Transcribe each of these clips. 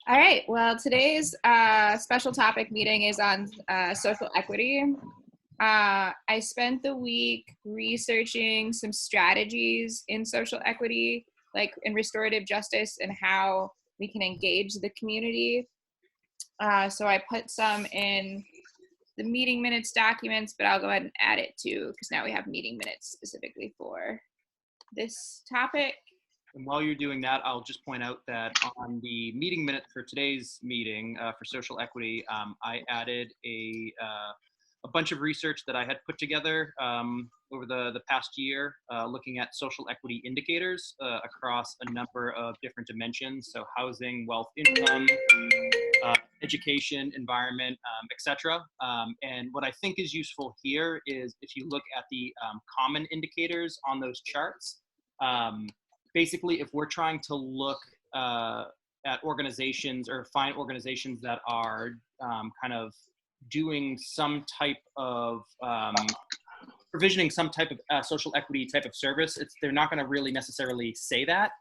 All right, well, today's special topic meeting is on social equity. I spent the week researching some strategies in social equity, like in restorative justice, and how we can engage the community. So I put some in the meeting minutes documents, but I'll go ahead and add it too, because now we have meeting minutes specifically for this topic. And while you're doing that, I'll just point out that on the meeting minute for today's meeting for social equity, I added a bunch of research that I had put together over the past year, looking at social equity indicators across a number of different dimensions. So housing, wealth, income, education, environment, etc. And what I think is useful here is if you look at the common indicators on those charts. Basically, if we're trying to look at organizations or find organizations that are kind of doing some type of provisioning some type of social equity type of service, they're not going to really necessarily say that.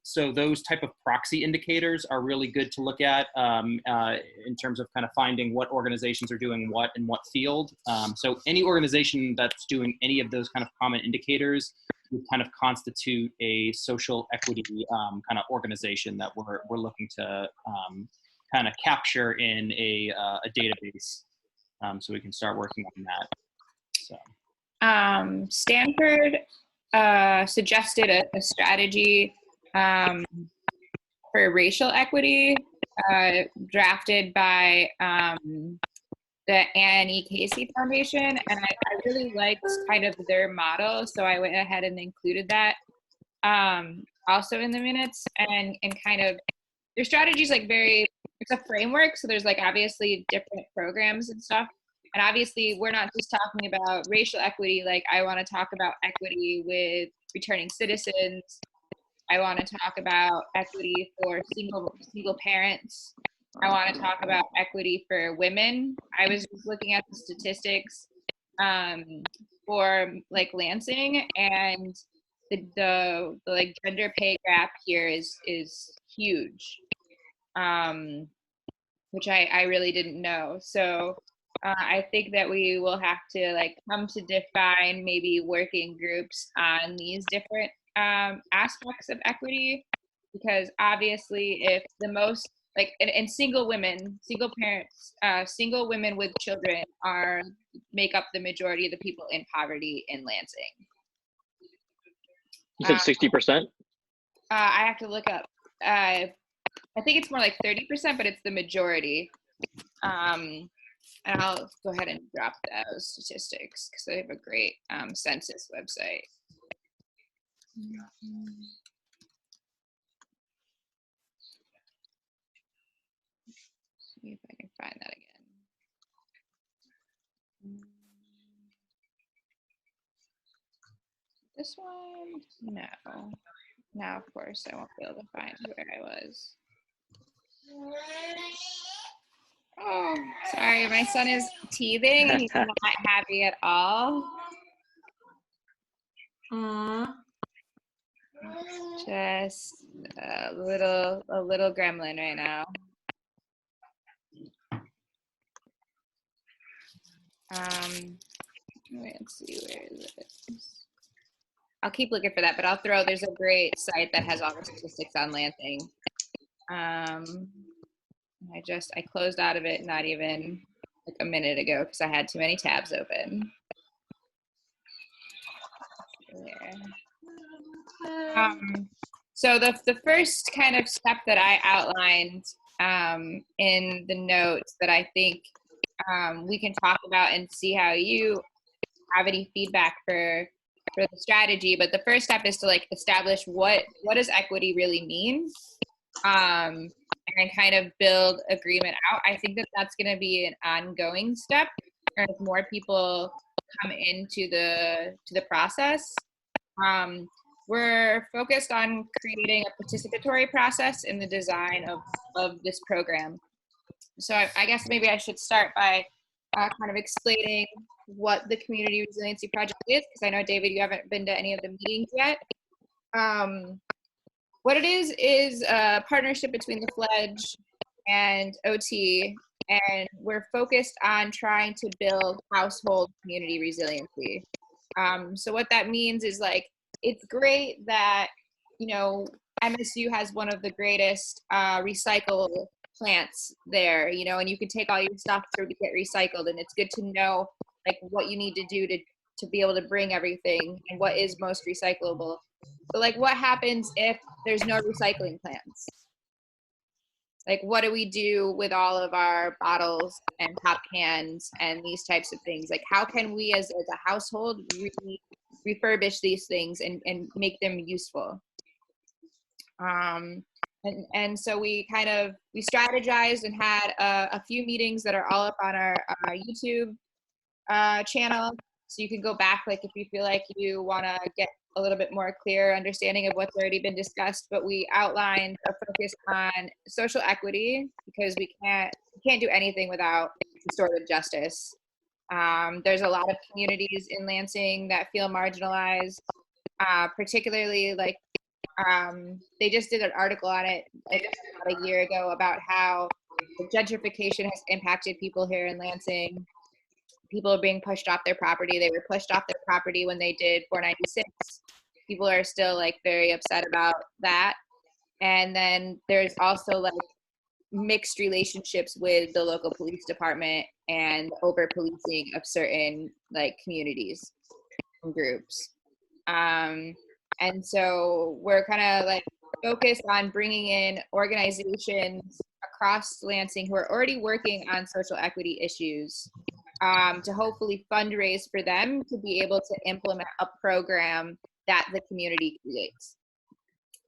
So those type of proxy indicators are really good to look at in terms of kind of finding what organizations are doing what in what field. So any organization that's doing any of those kind of common indicators would kind of constitute a social equity kind of organization that we're looking to kind of capture in a database, so we can start working on that. So. Stanford suggested a strategy for racial equity drafted by the Anne E. Casey Foundation, and I really liked kind of their model, so I went ahead and included that also in the minutes, and kind of their strategy is like it's a framework, so there's like obviously different programs and stuff, and obviously we're not just talking about racial equity. Like I want to talk about equity with returning citizens. I want to talk about equity for single parents. I want to talk about equity for women. I was just looking at the statistics for like Lansing, and the like gender pay gap here is huge, which I really didn't know. So I think that we will have to like come to define maybe working groups on these different aspects of equity, because obviously if the most like and single women, single parents, single women with children make up the majority of the people in poverty in Lansing. You said 60%? I have to look up. I think it's more like 30%, but it's the majority. And I'll go ahead and drop those statistics because they have a great census website. See if I can find that again. This one? No. Now, of course, I won't be able to find where I was. Oh, sorry. My son is teething and he's not happy at all. Just a little gremlin right now. Wait, let's see, where is it? I'll keep looking for that, but there's a great site that has all the statistics on Lansing. I closed out of it not even like a minute ago because I had too many tabs open. So the first kind of step that I outlined in the notes that I think we can talk about and see how you have any feedback for the strategy, but the first step is to like establish what does equity really mean, and kind of build agreement out. I think that that's going to be an ongoing step as more people come into the process. We're focused on creating a participatory process in the design of this program. So I guess maybe I should start by kind of explaining what the Community Resiliency Project is, because I know, David, you haven't been to any of the meetings yet. What it is a partnership between the Fledge and OT, and we're focused on trying to build household community resiliency. So what that means is, like, it's great that, MSU has one of the greatest recycle plants there, and you can take all your stuff to get recycled, and it's good to know, like, what you need to do to be able to bring everything and what is most recyclable. But, like, what happens if there's no recycling plants? Like, what do we do with all of our bottles and pop cans and these types of things? Like, how can we as a household really refurbish these things and make them useful? And so we strategized and had a few meetings that are all up on our YouTube channel. So you can go back, like, if you feel like you want to get a little bit more clear understanding of what's already been discussed. But we outlined a focus on social equity, because we can't do anything without restorative justice. There's a lot of communities in Lansing that feel marginalized, particularly, like, they just did an article on it about a year ago about how gentrification has impacted people here in Lansing. People are being pushed off their property. They were pushed off their property when they did 496. People are still, like, very upset about that. And then there's also, like, mixed relationships with the local police department and over policing of certain, like, communities and groups. And so we're kind of, like, focused on bringing in organizations across Lansing who are already working on social equity issues, to hopefully fundraise for them to be able to implement a program that the community creates.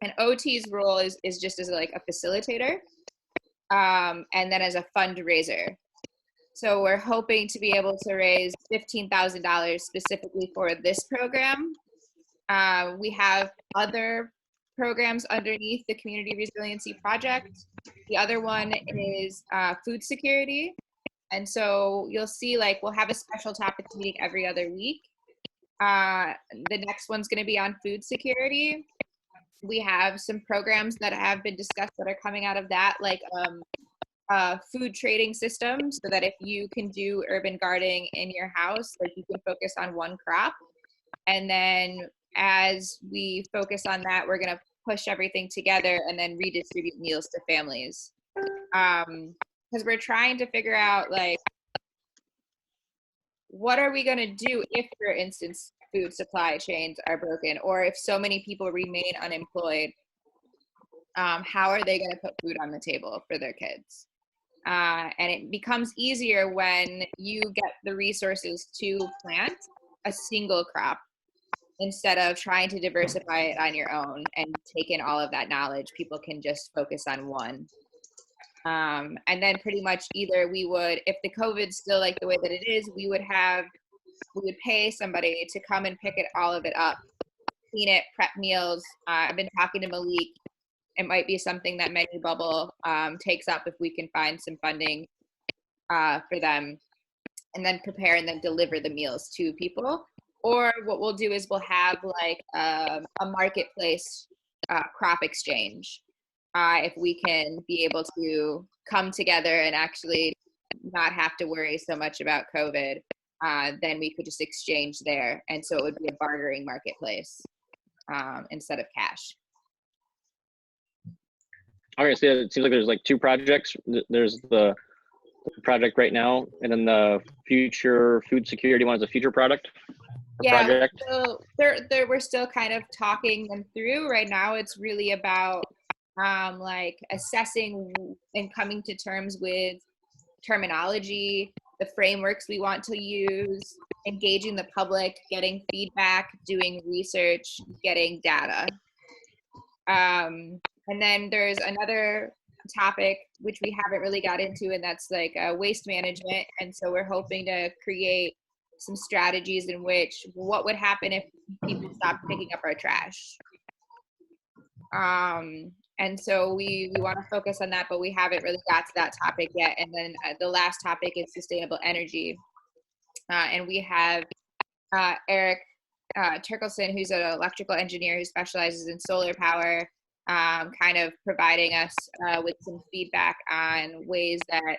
And OT's role is just as, like, a facilitator, and then as a fundraiser. So we're hoping to be able to raise $15,000 specifically for this program. We have other programs underneath the Community Resiliency Project. The other one is food security. And so you'll see, like, we'll have a special topics meeting every other week. The next one's going to be on food security. We have some programs that have been discussed that are coming out of that, like food trading system, so that if you can do urban gardening in your house, like, you can focus on one crop. And then as we focus on that, we're going to push everything together and then redistribute meals to families. Because we're trying to figure out, like, what are we going to do if, for instance, food supply chains are broken, or if so many people remain unemployed? How are they going to put food on the table for their kids? And it becomes easier when you get the resources to plant a single crop instead of trying to diversify it on your own and take in all of that knowledge. People can just focus on one. And then pretty much either we would, if the COVID's still like the way that it is, we would pay somebody to come and pick all of it up, clean it, prep meals. I've been talking to Malik. It might be something that Menu Bubble takes up if we can find some funding for them, and then prepare and then deliver the meals to people. Or what we'll do is we'll have, like, a marketplace crop exchange. If we can be able to come together and actually not have to worry so much about COVID, then we could just exchange there. And so it would be a bartering marketplace instead of cash. Okay, so it seems like there's, like, two projects. There's the project right now, and then the future food security one is a future product. Yeah, project. so we're still kind of talking them through. Right now, it's really about like, assessing and coming to terms with terminology, the frameworks we want to use, engaging the public, getting feedback, doing research, getting data. And then there's another topic which we haven't really got into, and that's, like, waste management. And so we're hoping to create some strategies in which, what would happen if people stopped picking up our trash? And so we want to focus on that, but we haven't really got to that topic yet. And then the last topic is sustainable energy. And we have Eric Turkelson, who's an electrical engineer who specializes in solar power. kind of providing us with some feedback on ways that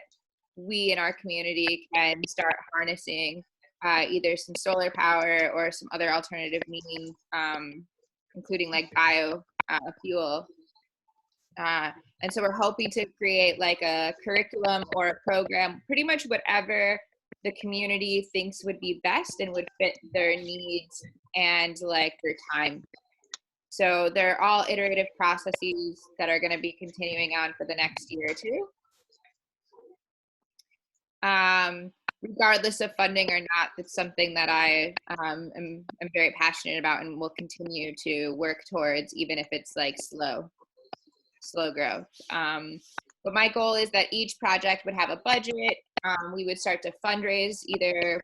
we in our community can start harnessing either some solar power or some other alternative means, including like biofuel. And so we're hoping to create like a curriculum or a program, pretty much whatever the community thinks would be best and would fit their needs and like their time. So they're all iterative processes that are going to be continuing on for the next year or two. Regardless of funding or not, that's something that I am very passionate about and will continue to work towards, even if it's like slow growth. But my goal is that each project would have a budget. We would start to fundraise either,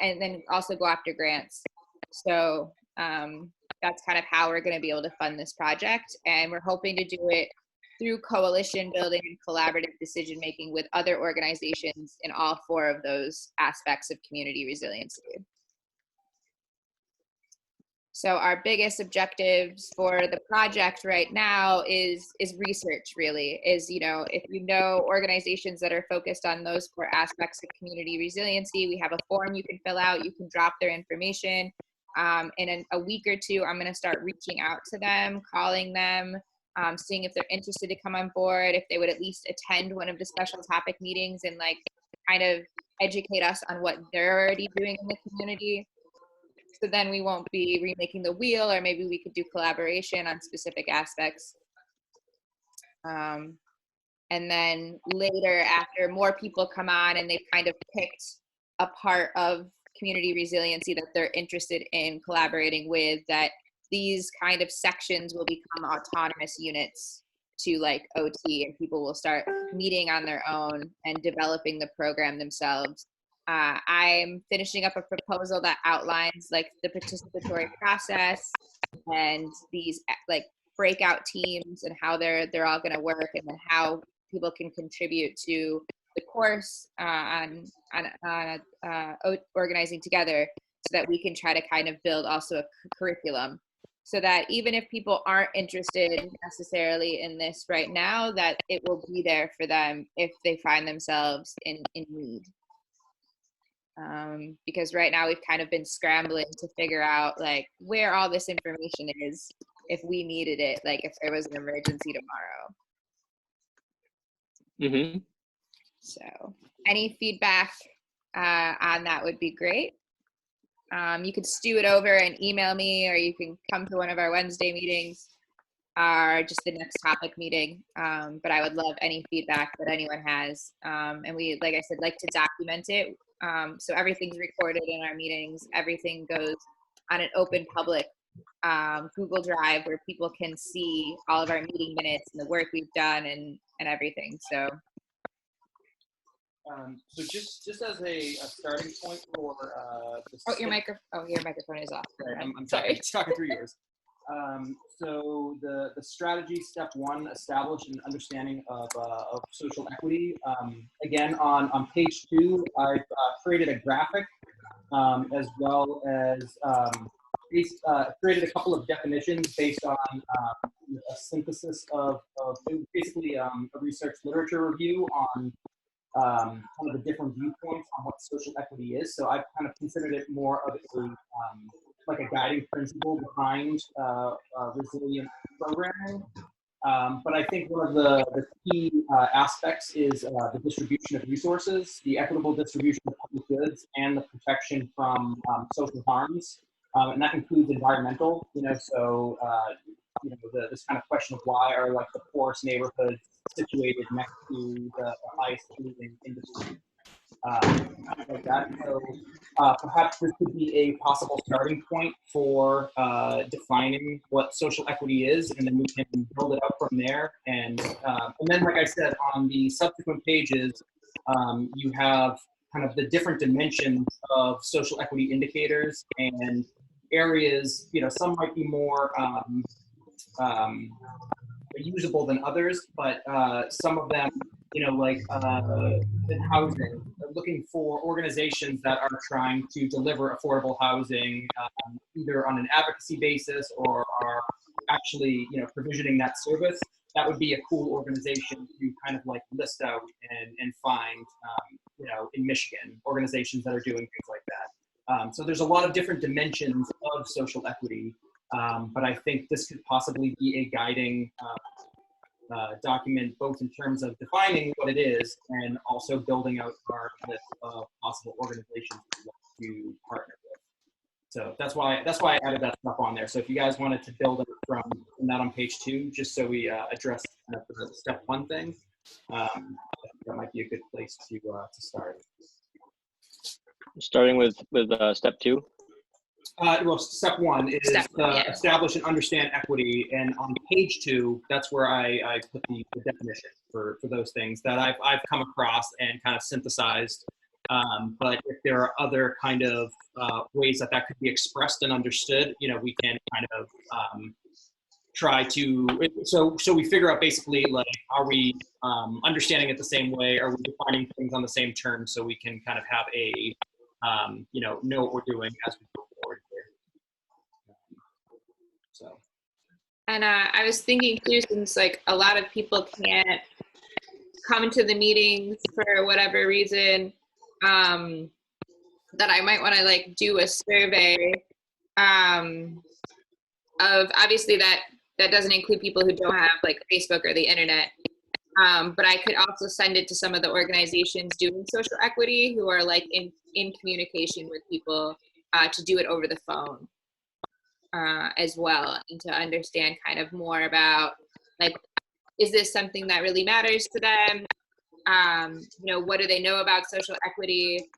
and then also go after grants. So that's kind of how we're going to be able to fund this project. And we're hoping to do it through coalition building and collaborative decision making with other organizations in all 4 of those aspects of community resiliency. So our biggest objectives for the project right now is research, really, is, you know, if you know organizations that are focused on those 4 aspects of community resiliency, we have a form you can fill out, you can drop their information. In a week or 2, I'm going to start reaching out to them, calling them, seeing if they're interested to come on board, if they would at least attend one of the special topic meetings and like kind of educate us on what they're already doing in the community. So then we won't be remaking the wheel, or maybe we could do collaboration on specific aspects. And then later, after more people come on and they've kind of picked a part of community resiliency that they're interested in collaborating with, that these kind of sections will become autonomous units to like OT, and people will start meeting on their own and developing the program themselves. I'm finishing up a proposal that outlines like the participatory process and these like breakout teams and how they're all going to work, and then how people can contribute to the course on organizing together, so that we can try to kind of build also a curriculum, so that even if people aren't interested necessarily in this right now, that it will be there for them if they find themselves in need. Because right now we've kind of been scrambling to figure out like where all this information is if we needed it, like if there was an emergency tomorrow. Mm-hmm. So any feedback on that would be great. You could stew it over and email me, or you can come to one of our Wednesday meetings or just the next topic meeting. But I would love any feedback that anyone has. And we, like I said, like to document it. So everything's recorded in our meetings. Everything goes on an open public Google Drive where people can see all of our meeting minutes and the work we've done and everything. So. So just as a starting point for your microphone is off. Right, I'm talking through yours. So the strategy step 1, establish an understanding of social equity. Again, on page 2, I've created a graphic as well as created a couple of definitions based on a synthesis of basically a research literature review on kind of the different viewpoints on what social equity is. So I've kind of considered it more of a like a guiding principle behind resilient programming. But I think one of the key aspects is the distribution of resources, the equitable distribution of public goods, and the protection from social harms. And that includes environmental, so this kind of question of why are like the poorest neighborhoods situated next to the highest polluting industry, like that. So perhaps this could be a possible starting point for defining what social equity is, and then we can build it up from there. And then, like I said, on the subsequent pages, you have kind of the different dimensions of social equity indicators and areas. Some might be more usable than others, but some of them, like in housing, looking for organizations that are trying to deliver affordable housing, either on an advocacy basis or are actually, provisioning that service, that would be a cool organization to kind of like list out and find, in Michigan, organizations that are doing things like that. So there's a lot of different dimensions of social equity, but I think this could possibly be a guiding document, both in terms of defining what it is and also building out our list of possible organizations we want to partner with. So that's why I added that stuff on there. So if you guys wanted to build it from that on page 2, just so we address kind of the step 1 thing, I think that might be a good place to start. Starting with step 2. Well, step 1 is establish and understand equity, and on page 2, that's where I put the definition for those things that I've come across and kind of synthesized. But if there are other kind of ways that could be expressed and understood, we can kind of try to. So we figure out basically, like, are we understanding it the same way? Are we defining things on the same terms, so we can kind of have a know what we're doing as we go forward here. So. And I was thinking too, since like a lot of people can't come to the meetings for whatever reason, that I might want to like do a survey of, obviously that doesn't include people who don't have like Facebook or the internet. But I could also send it to some of the organizations doing social equity who are like in communication with people to do it over the phone as well, and to understand kind of more about, like, is this something that really matters to them? What do they know about social equity?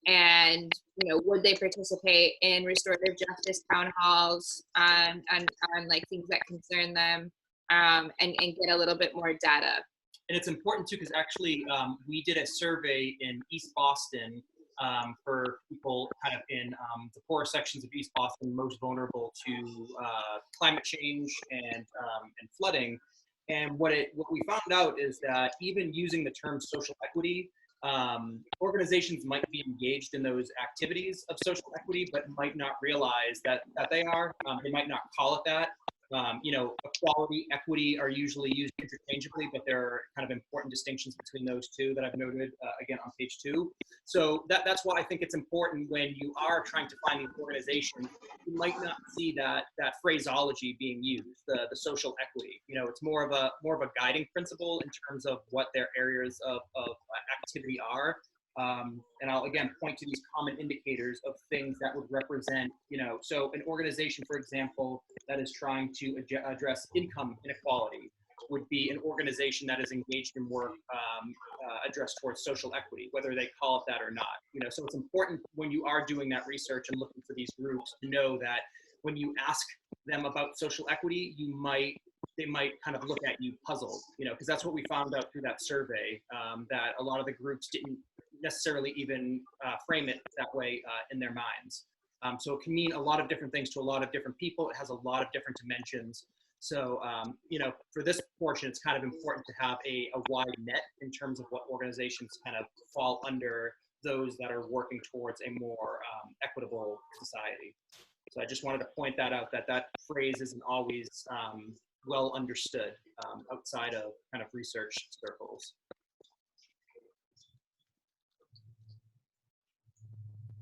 And, would they participate in restorative justice town halls on like things that concern them, and get a little bit more data. And it's important too, because actually we did a survey in East Boston for people kind of in the poorer sections of East Boston, most vulnerable to climate change and flooding. And what we found out is that even using the term social equity, organizations might be engaged in those activities of social equity, but might not realize that they are. They might not call it that. Equality, equity are usually used interchangeably, but there are kind of important distinctions between those two that I've noted, again, on page 2. So that's why I think it's important when you are trying to find these organizations, you might not see that phraseology being used, the social equity. It's more of a guiding principle in terms of what their areas of activity are. And I'll again point to these common indicators of things that would represent, so an organization, for example, that is trying to address income inequality would be an organization that is engaged in work addressed towards social equity, whether they call it that or not. So it's important when you are doing that research and looking for these groups to know that when you ask them about social equity, they might kind of look at you puzzled, because that's what we found out through that survey, that a lot of the groups didn't necessarily even frame it that way in their minds. So it can mean a lot of different things to a lot of different people. It has a lot of different dimensions. So, for this portion, it's kind of important to have a wide net in terms of what organizations kind of fall under those that are working towards a more equitable society. So I just wanted to point that out, that phrase isn't always well understood outside of kind of research circles.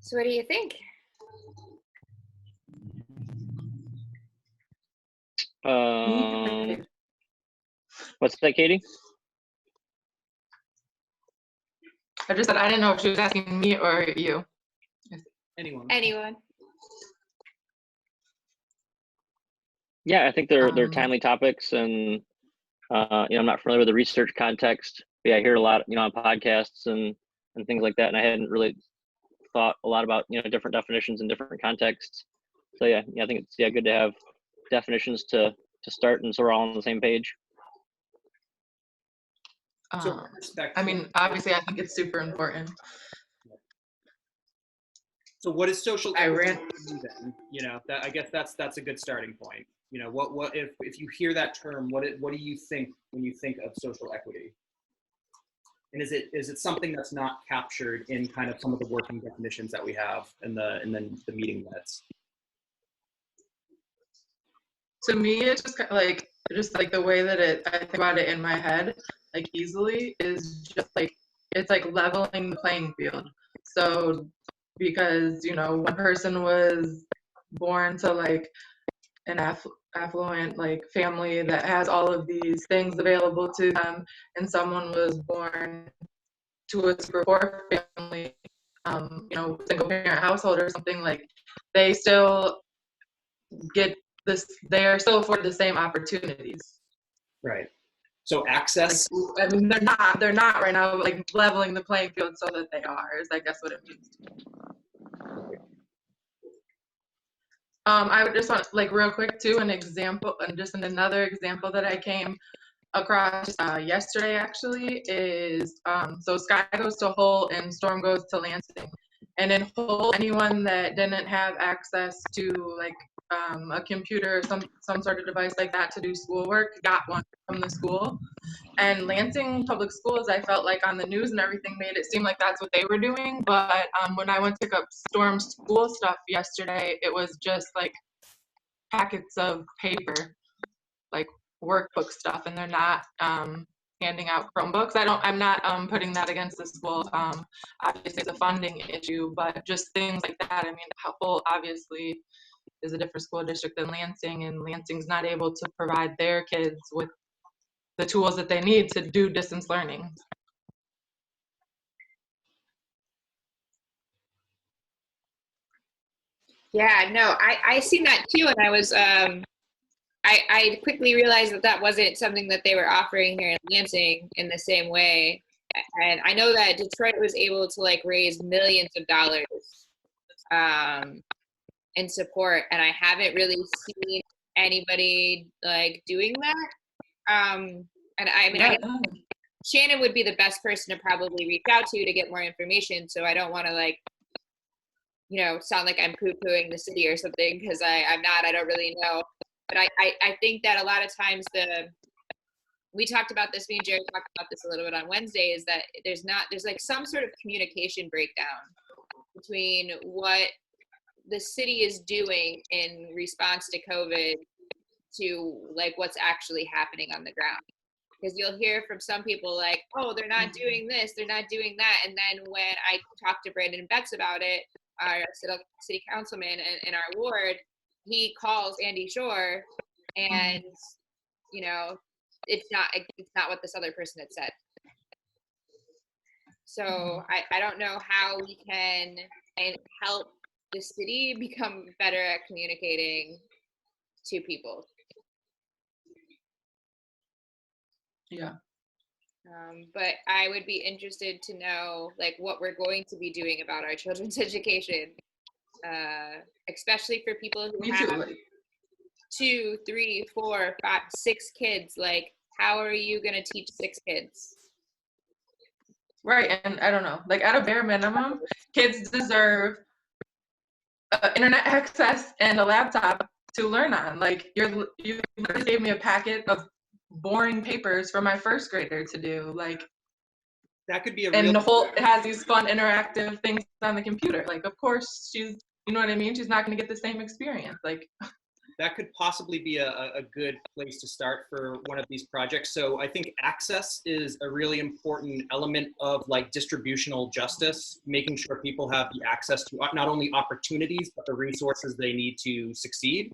So what do you think? What's that, Katie? I just said I didn't know if she was asking me or you. Anyone. Yeah, I think they're timely topics, and I'm not familiar with the research context. But yeah, I hear a lot, on podcasts and things like that, and I hadn't really thought a lot about different definitions in different contexts. So yeah, I think it's good to have definitions to start, and so we're all on the same page. I mean, obviously, I think it's super important. So what is social equity then? I guess that's a good starting point. What if you hear that term, what do you think when you think of social equity? And is it something that's not captured in kind of some of the working definitions that we have in the meeting minutes? to me, it's just like the way that I think about it in my head, like easily, is just like, it's like leveling the playing field. So because, you know, one person was born to like an affluent like family that has all of these things available to them, and someone was born to a super poor family, you know, single parent household or something, like they still get this, they are still afforded the same opportunities. Right. So access. Like, I mean, they're not right now, but like leveling the playing field so that they are, is I guess what it means. I would just want, like, real quick too, an example, and just another example that I came across yesterday actually is, so Sky goes to Holt and Storm goes to Lansing. And in Holt, anyone that didn't have access to like a computer or some sort of device like that to do schoolwork got one from the school. And Lansing Public Schools, I felt like on the news and everything made it seem like that's what they were doing. But when I went to pick up Storm's school stuff yesterday, it was just like packets of paper, like workbook stuff, and they're not handing out Chromebooks. I'm not putting that against the school. Obviously, it's a funding issue, but just things like that. I mean, Holt obviously is a different school district than Lansing, and Lansing's not able to provide their kids with the tools that they need to do distance learning. Yeah, no, I seen that too, and I was I quickly realized that that wasn't something that they were offering here in Lansing in the same way. And I know that Detroit was able to like raise millions of dollars in support, and I haven't really seen anybody like doing that. And I mean, I guess Shannon would be the best person to probably reach out to get more information. So I don't want to like, you know, sound like I'm poo-pooing the city or something, because I'm not. I don't really know. But I think that a lot of times we talked about this, me and Jerry talked about this a little bit on Wednesday, is that there's like some sort of communication breakdown between what the city is doing in response to COVID to like what's actually happening on the ground. Because you'll hear from some people like, oh, they're not doing this, they're not doing that. And then when I talked to Brandon Betts about it, our city councilman in our ward, he calls Andy Shore, and you know, it's not what this other person had said. So I don't know how we can help the city become better at communicating to people. Yeah. But I would be interested to know like what we're going to be doing about our children's education, especially for people who have 2, 3, 4, 5, 6 kids. Like, how are you going to teach 6 kids? Right, and I don't know, like at a bare minimum, kids deserve internet access and a laptop to learn on. Like you gave me a packet of boring papers for my first grader to do. Like that could be a and the whole it has these fun interactive things on the computer. Like of course she's, you know what I mean, she's not going to get the same experience. Like that could possibly be a good place to start for one of these projects. So I think access is a really important element of like distributional justice, making sure people have the access to not only opportunities, but the resources they need to succeed.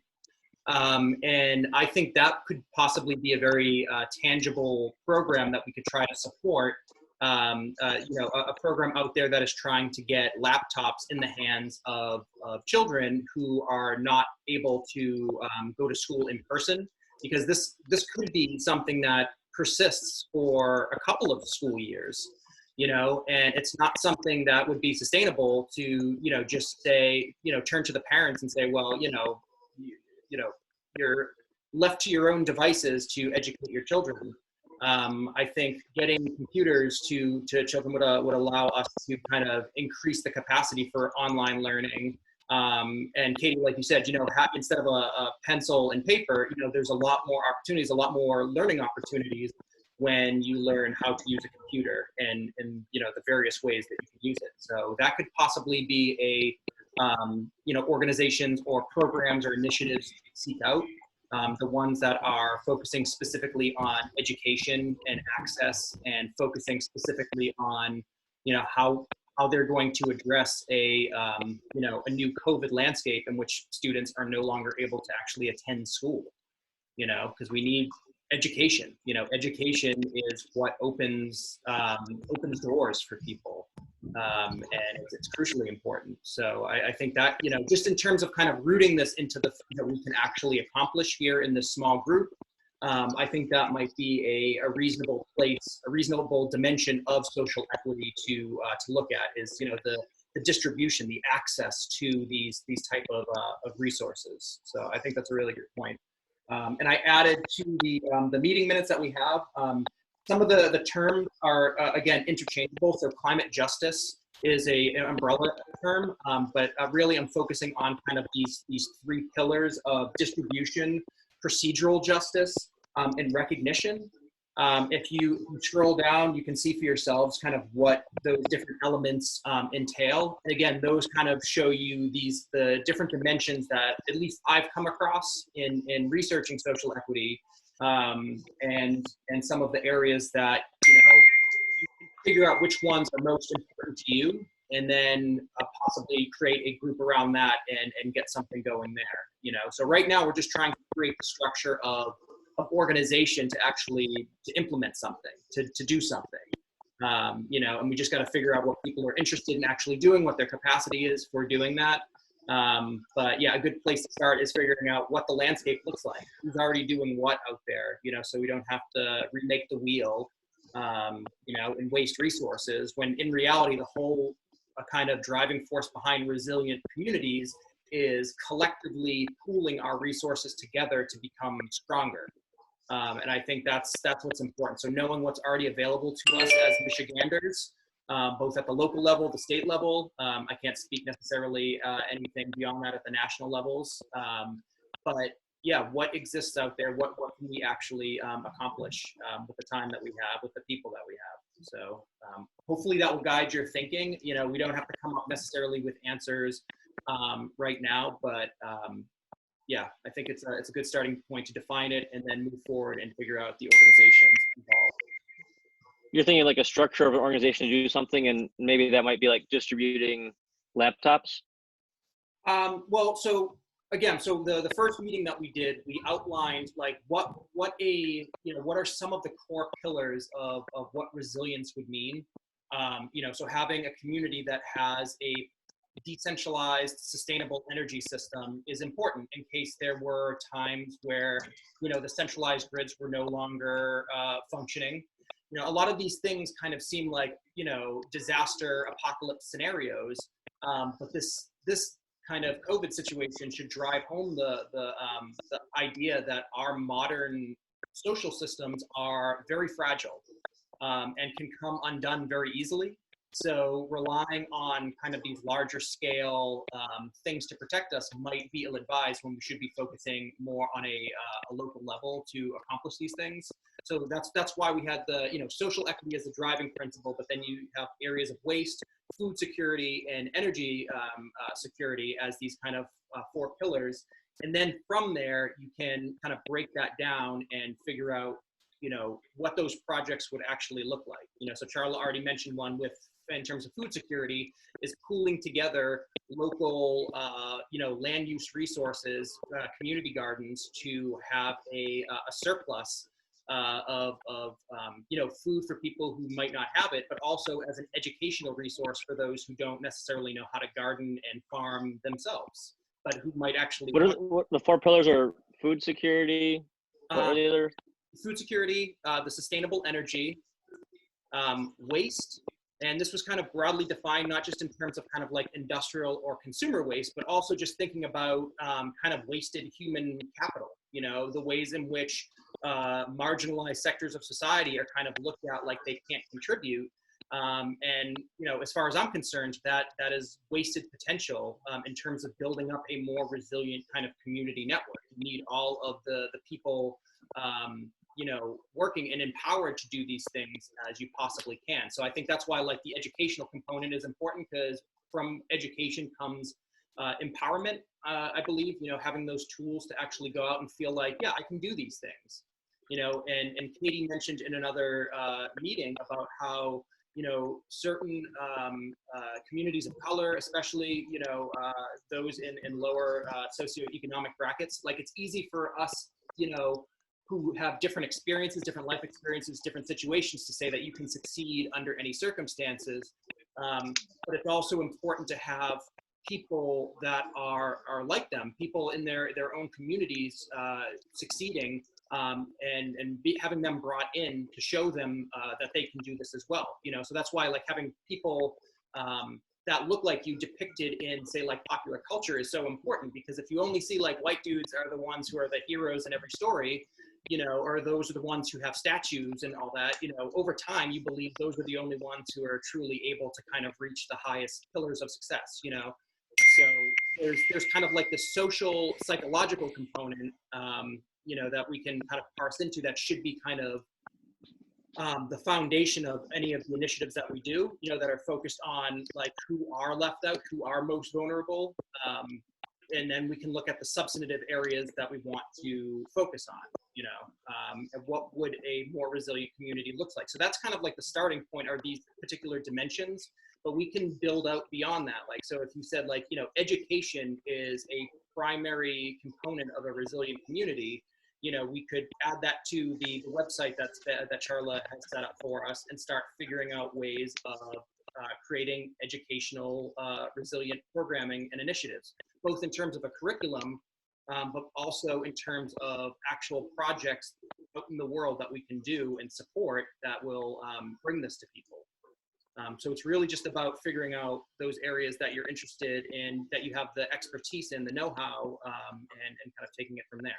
And I think that could possibly be a very tangible program that we could try to support. You know, a program out there that is trying to get laptops in the hands of children who are not able to go to school in person, because this could be something that persists for a couple of school years, you know, and it's not something that would be sustainable to, you know, just say, you know, turn to the parents and say, well, you know, you're left to your own devices to educate your children. I think getting computers to children would allow us to kind of increase the capacity for online learning. And Katie, like you said, you know, instead of a pencil and paper, you know, there's a lot more opportunities, a lot more learning opportunities when you learn how to use a computer and you know, the various ways that you can use it. So that could possibly be a, you know, organizations or programs or initiatives to seek out. The ones that are focusing specifically on education and access, and focusing specifically on, how they're going to address a new COVID landscape in which students are no longer able to actually attend school, because we need education. Education is what opens doors for people, and it's crucially important. So I think that, just in terms of kind of rooting this into the things that we can actually accomplish here in this small group, I think that might be a reasonable place, a reasonable dimension of social equity to look at, is the distribution, the access to these type of resources. So I think that's a really good point. And I added to the meeting minutes that we have, some of the terms are, again, interchangeable. So climate justice is an umbrella term, but really I'm focusing on kind of these three pillars of distribution, procedural justice, and recognition. If you scroll down, you can see for yourselves kind of what those different elements entail. And again, those kind of show you the different dimensions that at least I've come across in researching social equity, and some of the areas that, you can figure out which ones are most important to you, and then possibly create a group around that and get something going there. So right now we're just trying to create the structure of organization to actually implement something, to do something, and we just got to figure out what people are interested in actually doing, what their capacity is for doing that. But yeah, a good place to start is figuring out what the landscape looks like, who's already doing what out there, so we don't have to remake the wheel, and waste resources, when in reality the whole kind of driving force behind resilient communities is collectively pooling our resources together to become stronger. And I think that's what's important. So knowing what's already available to us as Michiganders, both at the local level, the state level. I can't speak necessarily anything beyond that at the national levels. But yeah, what exists out there? What can we actually accomplish with the time that we have, with the people that we have? So hopefully that will guide your thinking. We don't have to come up necessarily with answers right now, but yeah, I think it's a good starting point to define it and then move forward and figure out the organizations involved. You're thinking like a structure of an organization to do something, and maybe that might be like distributing laptops? Well, so again, so the first meeting that we did, we outlined like what are some of the core pillars of what resilience would mean. So having a community that has a decentralized, sustainable energy system is important in case there were times where, the centralized grids were no longer functioning. A lot of these things kind of seem like, disaster apocalypse scenarios, but this kind of COVID situation should drive home the idea that our modern social systems are very fragile, and can come undone very easily. So relying on kind of these larger scale things to protect us might be ill-advised, when we should be focusing more on a local level to accomplish these things. So that's why we had the social equity as the driving principle, but then you have areas of waste, food security, and energy security as these kind of 4 pillars. And then from there, you can kind of break that down and figure out what those projects would actually look like. So Charla already mentioned one in terms of food security, is pooling together local, land use resources, community gardens, to have a surplus of food for people who might not have it, but also as an educational resource for those who don't necessarily know how to garden and farm themselves, but who might actually. What the 4 pillars are? Food security. What are the other? Food security, the sustainable energy, waste. And this was kind of broadly defined, not just in terms of kind of like industrial or consumer waste, but also just thinking about kind of wasted human capital, the ways in which marginalized sectors of society are kind of looked at like they can't contribute. And, as far as I'm concerned, that is wasted potential in terms of building up a more resilient kind of community network. You need all of the people working and empowered to do these things as you possibly can. So I think that's why like the educational component is important, because from education comes empowerment, I believe, having those tools to actually go out and feel like, yeah, I can do these things, and Katie mentioned in another meeting about how, certain communities of color, especially, those in lower socioeconomic brackets, like it's easy for us, who have different experiences, different life experiences, different situations to say that you can succeed under any circumstances. But it's also important to have people that are like them, people in their own communities succeeding, and having them brought in to show them that they can do this as well. So that's why like having people that look like you depicted in, say, like popular culture is so important, because if you only see like white dudes are the ones who are the heroes in every story, or those are the ones who have statues and all that, over time you believe those are the only ones who are truly able to kind of reach the highest pillars of success, So there's kind of like the social, psychological component, that we can kind of parse into, that should be kind of the foundation of any of the initiatives that we do, that are focused on like who are left out, who are most vulnerable. And then we can look at the substantive areas that we want to focus on, and what would a more resilient community looks like. So that's kind of like the starting point, are these particular dimensions, but we can build out beyond that. Like, so if you said like, education is a primary component of a resilient community, we could add that to the website that Charla has set up for us, and start figuring out ways of creating educational resilient programming and initiatives, both in terms of a curriculum, but also in terms of actual projects out in the world that we can do and support that will bring this to people. So it's really just about figuring out those areas that you're interested in, that you have the expertise in, the know-how, and kind of taking it from there.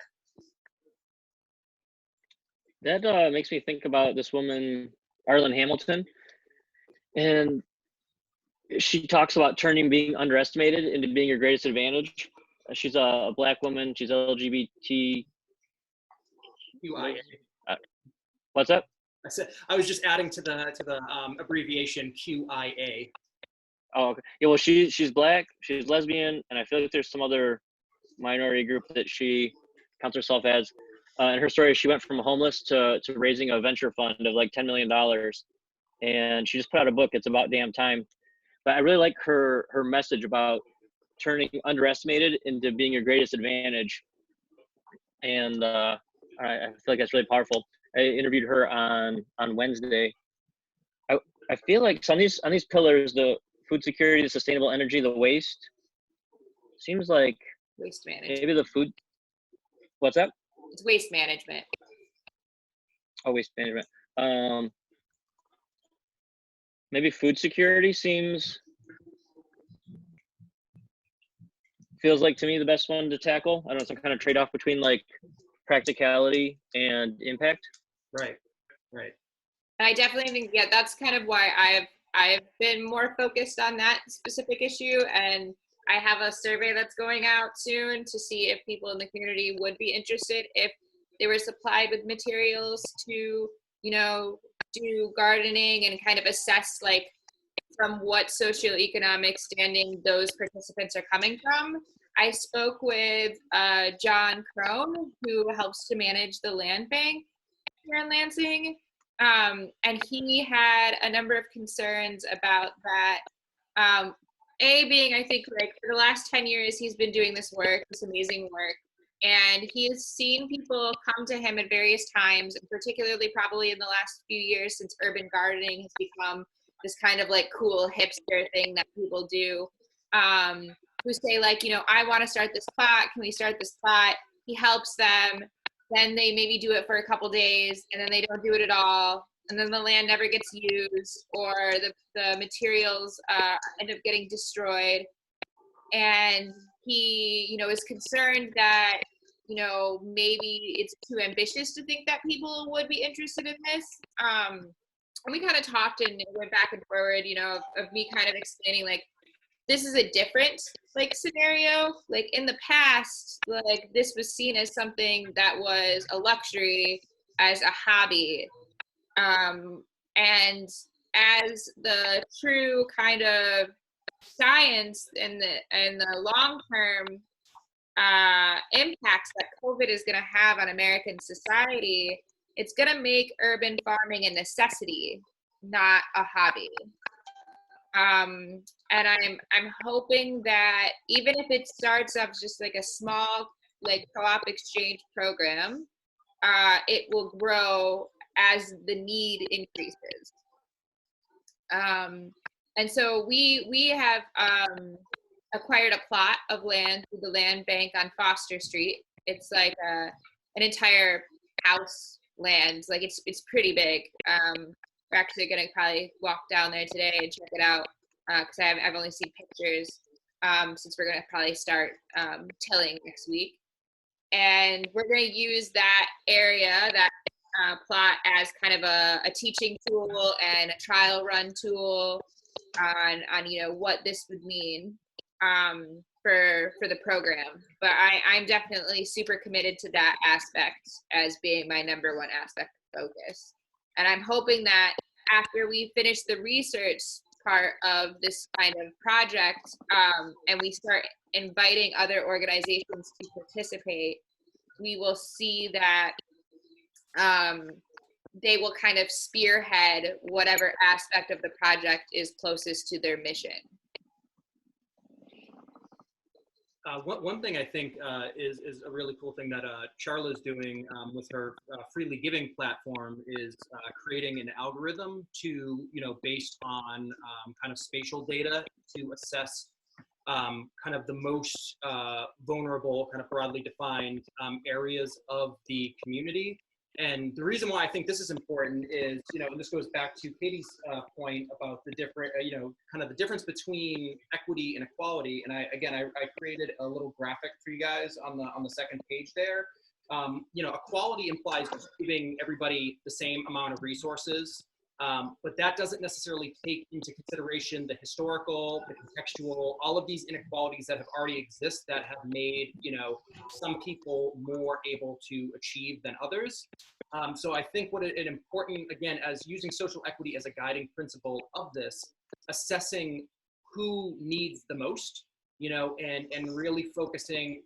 That makes me think about this woman, Arlen Hamilton, and she talks about turning being underestimated into being your greatest advantage. She's a Black woman. She's LGBT. QIA. What's that? I was just adding to the abbreviation QIA. Oh, okay. Yeah, well, she's Black, she's lesbian, and I feel like there's some other minority group that she counts herself as. In her story, she went from homeless to raising a venture fund of like $10 million. And she just put out a book. It's about damn time. But I really like her message about turning underestimated into being your greatest advantage. And I feel like that's really powerful. I interviewed her on Wednesday. I feel like on these pillars, the food security, the sustainable energy, the waste, seems like Waste management. maybe the food. What's that? It's waste management. Oh, waste management. Maybe food security feels like to me the best one to tackle. I don't know, some kind of trade-off between like practicality and impact. Right. And I definitely think, yeah, that's kind of why I've been more focused on that specific issue. And I have a survey that's going out soon to see if people in the community would be interested if they were supplied with materials to, do gardening, and kind of assess like from what socioeconomic standing those participants are coming from. I spoke with John Crone, who helps to manage the land bank here in Lansing. And he had a number of concerns about that. Being, I think, like for the last 10 years, he's been doing this amazing work. And he has seen people come to him at various times, and particularly probably in the last few years since urban gardening has become this kind of like cool hipster thing that people do, who say like, I want to start this plot. Can we start this plot? He helps them. Then they maybe do it for a couple days, and then they don't do it at all. And then the land never gets used, or the materials end up getting destroyed. And he, is concerned that, maybe it's too ambitious to think that people would be interested in this. And we kind of talked and went back and forward, of me kind of explaining like, this is a different like scenario. Like in the past, like this was seen as something that was a luxury, as a hobby. And as the true kind of science and the long-term impacts that COVID is going to have on American society, it's going to make urban farming a necessity, not a hobby. And I'm hoping that even if it starts up just like a small like co-op exchange program, it will grow as the need increases. And so we have acquired a plot of land through the land bank on Foster Street. It's like an entire house land. Like it's pretty big. We're actually gonna probably walk down there today and check it out because I've only seen pictures since we're gonna probably start tilling next week. And we're gonna use that area, that plot, as kind of a teaching tool and a trial run tool on what this would mean for the program. But I'm definitely super committed to that aspect as being my number one aspect of focus. And I'm hoping that after we finish the research part of this kind of project and we start inviting other organizations to participate, we will see that they will kind of spearhead whatever aspect of the project is closest to their mission. One thing I think is a really cool thing that Charla is doing with her freely giving platform is creating an algorithm to, based on kind of spatial data to assess kind of the most vulnerable, kind of broadly defined areas of the community. And the reason why I think this is important is, and this goes back to Katie's point about the different, kind of the difference between equity and equality. And I created a little graphic for you guys on the second page there. Equality implies just giving everybody the same amount of resources, but that doesn't necessarily take into consideration the historical, the contextual, all of these inequalities that have already exist that have made, some people more able to achieve than others. So I think what an important, again, as using social equity as a guiding principle of this, assessing who needs the most, and really focusing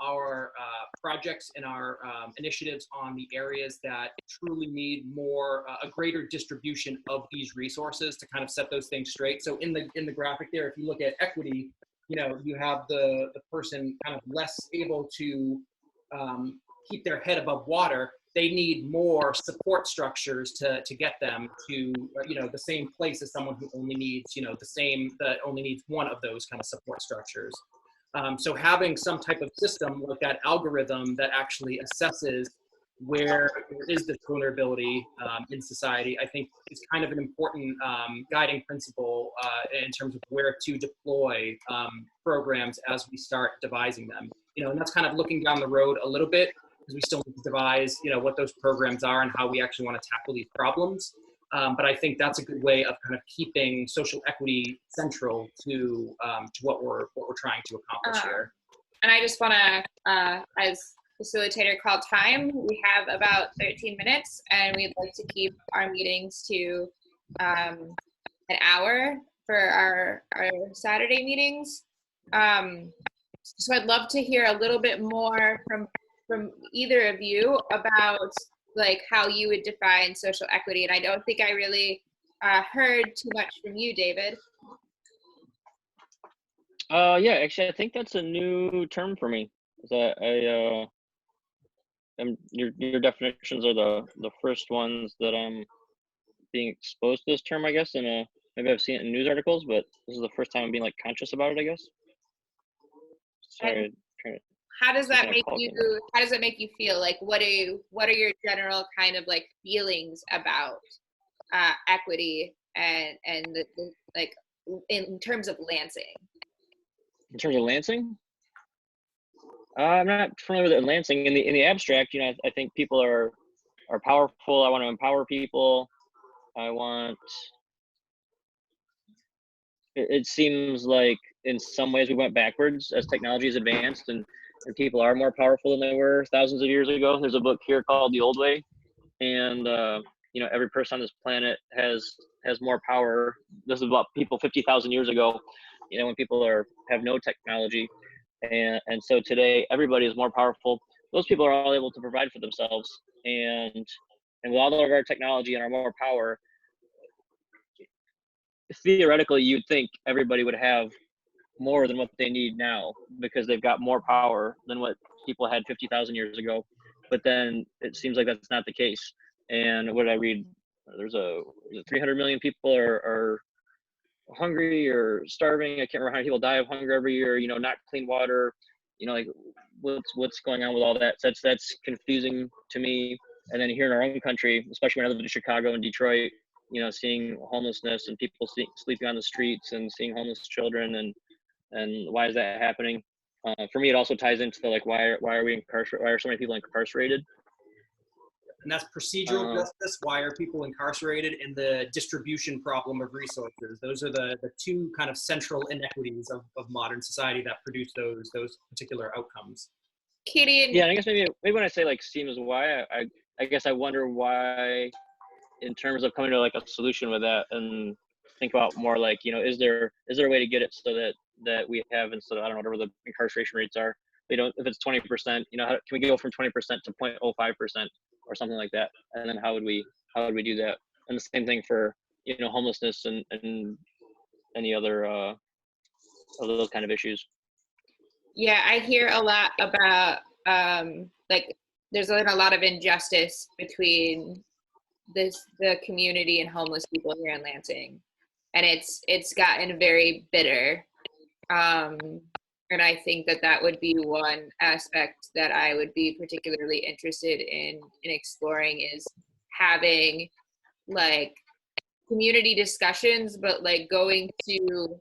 our projects and our initiatives on the areas that truly need more, a greater distribution of these resources to kind of set those things straight. So in the graphic there, if you look at equity, you have the person kind of less able to keep their head above water. They need more support structures to get them to, the same place as someone who only needs, that only needs one of those kind of support structures. So having some type of system like that algorithm that actually assesses where there is this vulnerability in society, I think is kind of an important guiding principle in terms of where to deploy programs as we start devising them. And that's kind of looking down the road a little bit, because we still need to devise, what those programs are and how we actually want to tackle these problems. But I think that's a good way of kind of keeping social equity central to what we're trying to accomplish here. And I just want to, as facilitator called time, we have about 13 minutes, and we'd like to keep our meetings to an hour for our Saturday meetings. So I'd love to hear a little bit more from either of you about like how you would define social equity. And I don't think I really heard too much from you, David. Yeah, actually, I think that's a new term for me. Your definitions are the first ones that I'm being exposed to this term, I guess. And maybe I've seen it in news articles, but this is the first time I'm being like conscious about it, I guess. Sorry. How does that make you? How does it make you feel? Like, what are your general kind of like feelings about equity and the like in terms of Lansing? In terms of Lansing, I'm not familiar with Lansing. In the abstract, I think people are powerful. I want to empower people. It seems like in some ways we went backwards as technology has advanced, and people are more powerful than they were thousands of years ago. There's a book here called The Old Way, and every person on this planet has more power. This is about people 50,000 years ago when people have no technology. And so today everybody is more powerful. Those people are all able to provide for themselves. And with all of our technology and our more power, theoretically, you'd think everybody would have more than what they need now because they've got more power than what people had 50,000 years ago. But then it seems like that's not the case. And what did I read? There's 300 million people are hungry or starving. I can't remember how many people die of hunger every year. Not clean water. Like what's going on with all that? So that's confusing to me. And then here in our own country, especially when I lived in Chicago and Detroit, seeing homelessness and people sleeping on the streets and seeing homeless children and why is that happening? For me, it also ties into why are we incarcerated? Why are so many people incarcerated? And that's procedural justice. Why are people incarcerated? And the distribution problem of resources. Those are the two kind of central inequities of modern society that produce those particular outcomes. Katie? Yeah, I guess maybe when I say seems why, I guess I wonder why, in terms of coming to a solution with that, and think about more is there a way to get it so that we have, instead of, I don't know, whatever the incarceration rates are, if it's 20%, can we go from 20% to 0.05% or something like that? And then how would we do that? And the same thing for homelessness and any other of those kind of issues. Yeah, I hear a lot about there's been a lot of injustice between the community and homeless people here in Lansing, and it's gotten very bitter. And I think that would be one aspect that I would be particularly interested in exploring, is having community discussions, but going to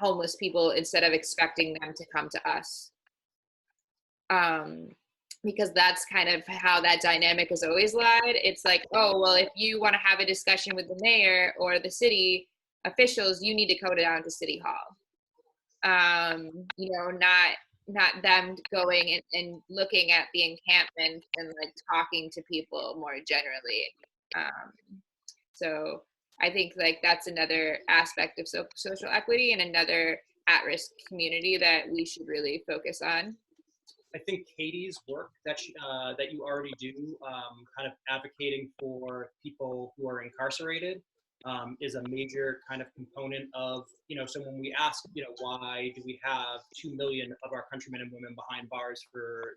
homeless people instead of expecting them to come to us. Because that's kind of how that dynamic has always lied. It's oh, well, if you want to have a discussion with the mayor or the city officials, you need to go down to City Hall. Not them going and looking at the encampment and talking to people more generally. So I think that's another aspect of social equity and another at-risk community that we should really focus on. I think Katie's work that you already do, kind of advocating for people who are incarcerated, is a major kind of component of, so when we ask, why do we have 2 million of our countrymen and women behind bars for,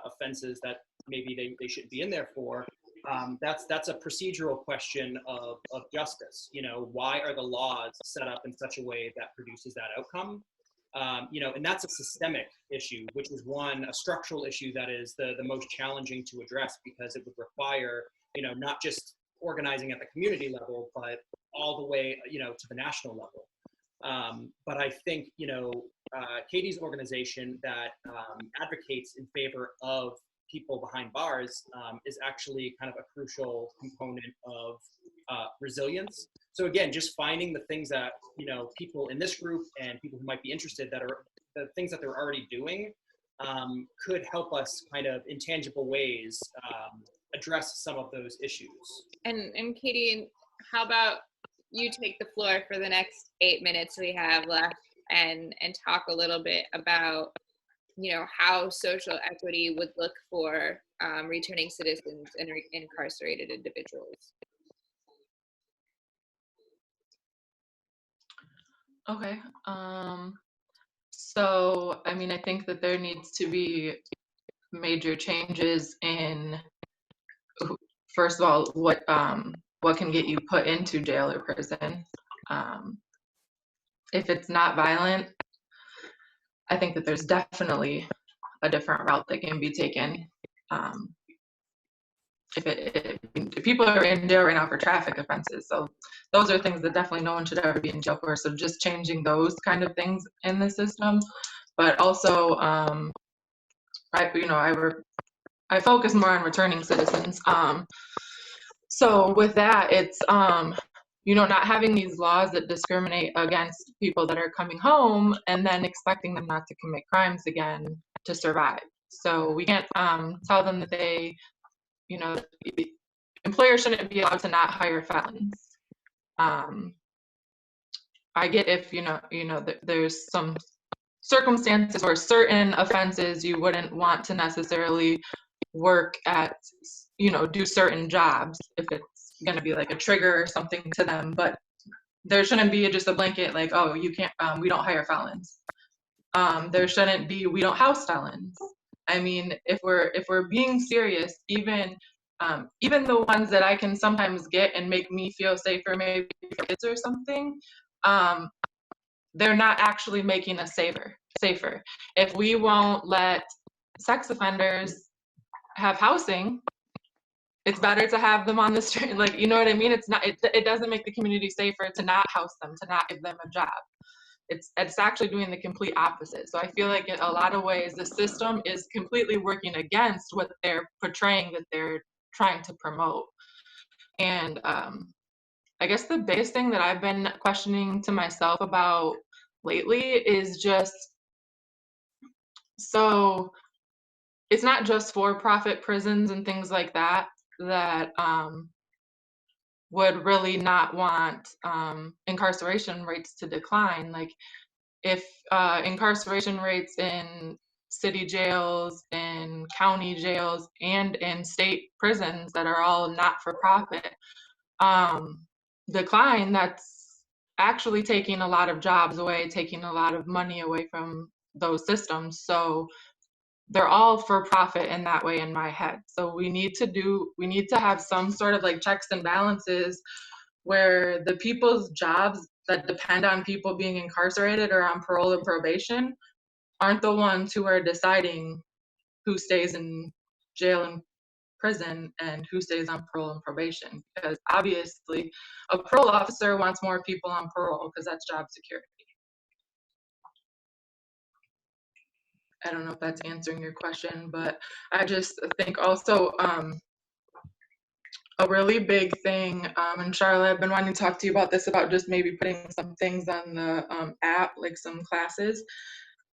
offenses that maybe they shouldn't be in there for, that's a procedural question of justice. Why are the laws set up in such a way that produces that outcome? And that's a systemic issue, which is a structural issue that is the most challenging to address, because it would require, not just organizing at the community level, but all the way, to the national level. But I think, Katie's organization that advocates in favor of people behind bars is actually kind of a crucial component of resilience. So again, just finding the things that, people in this group and people who might be interested, that are the things that they're already doing, could help us kind of in tangible ways address some of those issues. And Katie, how about you take the floor for the next 8 minutes we have left and talk a little bit about, how social equity would look for returning citizens and incarcerated individuals. Okay. So, I think that there needs to be major changes in, first of all, what can get you put into jail or prison. If it's not violent, I think that there's definitely a different route that can be taken. If people are in jail right now for traffic offenses, so those are things that definitely no one should ever be in jail for. So just changing those kind of things in the system, but also, I focus more on returning citizens. So with that, it's not having these laws that discriminate against people that are coming home and then expecting them not to commit crimes again to survive. So we can't tell them that they, employers shouldn't be allowed to not hire felons. I get if, there's some circumstances or certain offenses you wouldn't want to necessarily work at, do certain jobs if it's going to be like a trigger or something to them. But there shouldn't be just a blanket like, oh, you can't, we don't hire felons. There shouldn't be, we don't house felons. I mean, if we're being serious, even the ones that I can sometimes get and make me feel safer, maybe for kids or something, they're not actually making us safer. If we won't let sex offenders have housing, it's better to have them on the street. Like, you know what I mean? It doesn't make the community safer to not house them, to not give them a job. It's actually doing the complete opposite. So I feel like in a lot of ways, the system is completely working against what they're portraying that they're trying to promote. And I guess the biggest thing that I've been questioning to myself about lately is just, so it's not just for-profit prisons and things like that would really not want incarceration rates to decline. Like, if incarceration rates in city jails, in county jails, and in state prisons that are all not-for-profit decline, that's actually taking a lot of jobs away, taking a lot of money away from those systems. So they're all for profit in that way in my head. So we need to have some sort of like checks and balances where the people's jobs that depend on people being incarcerated or on parole and probation aren't the ones who are deciding who stays in jail and prison and who stays on parole and probation. Because obviously a parole officer wants more people on parole because that's job security. I don't know if that's answering your question, but I just think also a really big thing, and Charla, I've been wanting to talk to you about this, about just maybe putting some things on the app, like some classes.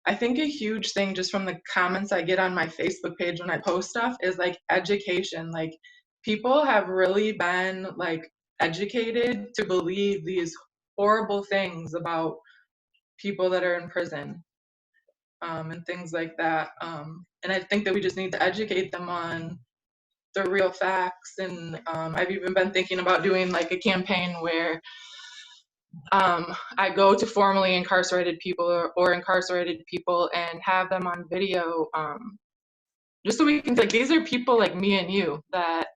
I think a huge thing just from the comments I get on my Facebook page when I post stuff is like education. Like, people have really been like educated to believe these horrible things about people that are in prison. And things like that. And I think that we just need to educate them on the real facts. And I've even been thinking about doing like a campaign where I go to formerly incarcerated people or incarcerated people and have them on video, just so we can, like, these are people like me and you that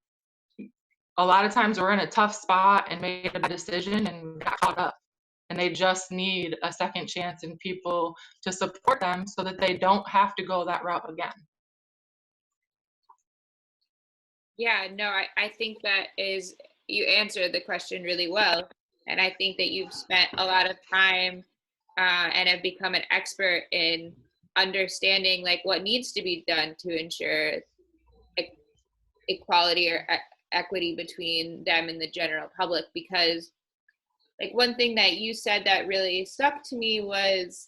a lot of times we're in a tough spot and made a bad decision and got caught up. And they just need a second chance and people to support them so that they don't have to go that route again. Yeah, no, I think you answered the question really well. And I think that you've spent a lot of time and have become an expert in understanding like what needs to be done to ensure equality or equity between them and the general public. Because like one thing that you said that really stuck to me was,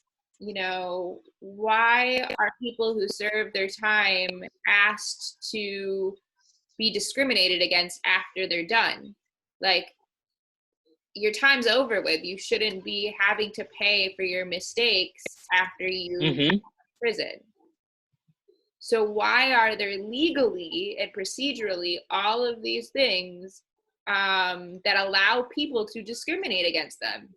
why are people who serve their time asked to be discriminated against after they're done? Like, your time's over with. You shouldn't be having to pay for your mistakes after you leave prison. So why are there legally and procedurally all of these things that allow people to discriminate against them?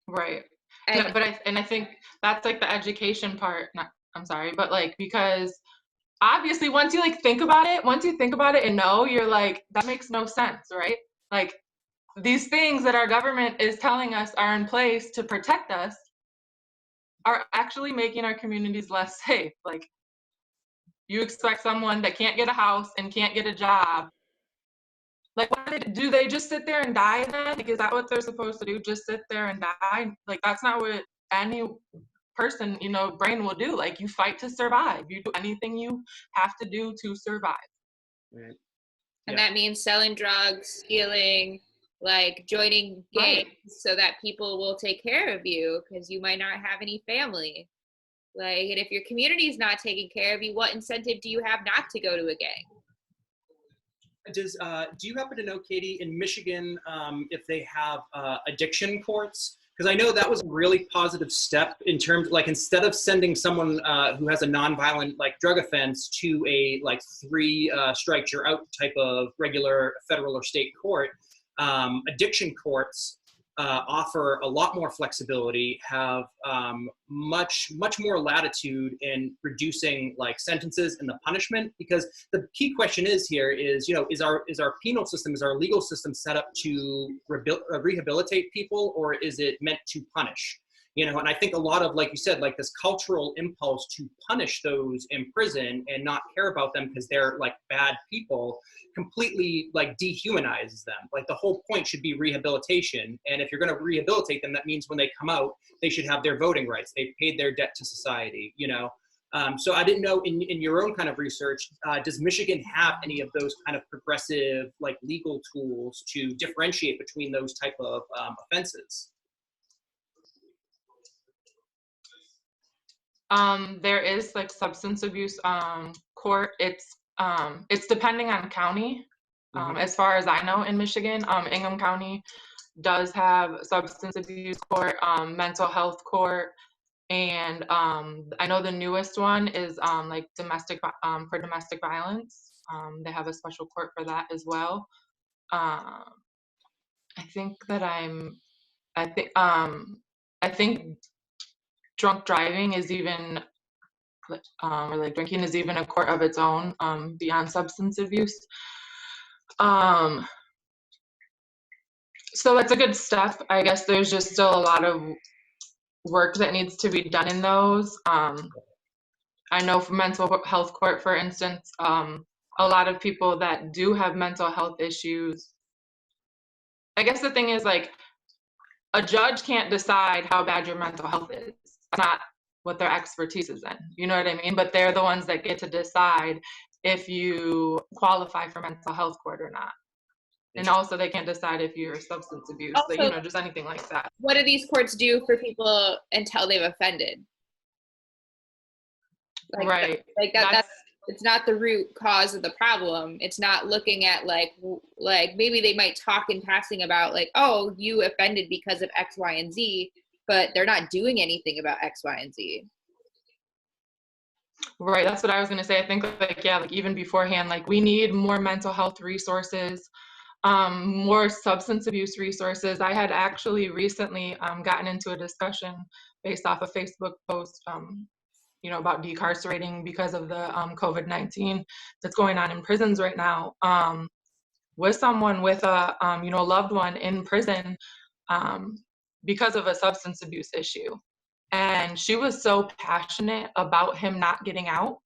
Right. Yeah, but I think that's like the education part. But like, because obviously once you think about it and know, you're like, that makes no sense, right? Like, these things that our government is telling us are in place to protect us are actually making our communities less safe. Like, you expect someone that can't get a house and can't get a job, like, do they just sit there and die then? Like, is that what they're supposed to do? Just sit there and die? Like, that's not what any person, brain will do. Like, you fight to survive. You do anything you have to do to survive. Right. And that means selling drugs, stealing, like joining gangs, so that people will take care of you because you might not have any family. Like, and if your community is not taking care of you, what incentive do you have not to go to a gang? Do you happen to know, Katie, in Michigan, if they have addiction courts? Because I know that was a really positive step in terms, like, instead of sending someone who has a nonviolent, like, drug offense to a, like, 3 strikes you're out type of regular federal or state court, addiction courts offer a lot more flexibility, have much more latitude in reducing, like, sentences and the punishment. Because the key question is here is, you know, is our penal system, is our legal system set up to rehabilitate people, or is it meant to punish? You know, and I think a lot of, like you said, like, this cultural impulse to punish those in prison and not care about them because they're, like, bad people completely, like, dehumanizes them. Like, the whole point should be rehabilitation. And if you're going to rehabilitate them, that means when they come out, they should have their voting rights. They've paid their debt to society, you know? So I didn't know, in your own kind of research, does Michigan have any of those kind of progressive, like, legal tools to differentiate between those type of offenses? There is, like, substance abuse court. It's depending on county. As far as I know, in Michigan, Ingham County does have substance abuse court, mental health court, and I know the newest one is like for domestic violence. They have a special court for that as well. I think that I think drunk driving is even, or like drinking is even a court of its own, beyond substance abuse. So that's a good step. I guess there's just still a lot of work that needs to be done in those. I know for mental health court, for instance, a lot of people that do have mental health issues, I guess the thing is, like, a judge can't decide how bad your mental health is. It's not what their expertise is in. You know what I mean? But they're the ones that get to decide if you qualify for mental health court or not. And also, they can't decide if you're substance abuse, Also, you know, just anything like that. What do these courts do for people until they've offended? Like, right. That's it's not the root cause of the problem. It's not looking at, like maybe they might talk in passing about, like, oh, you offended because of X, Y, and Z, but they're not doing anything about X, Y, and Z. Right, that's what I was going to say. I think, like, yeah, like, even beforehand, like, we need more mental health resources, more substance abuse resources. I had actually recently gotten into a discussion based off a Facebook post, you know, about decarcerating because of the COVID-19 that's going on in prisons right now, with someone with a, you know, loved one in prison because of a substance abuse issue. And she was so passionate about him not getting out,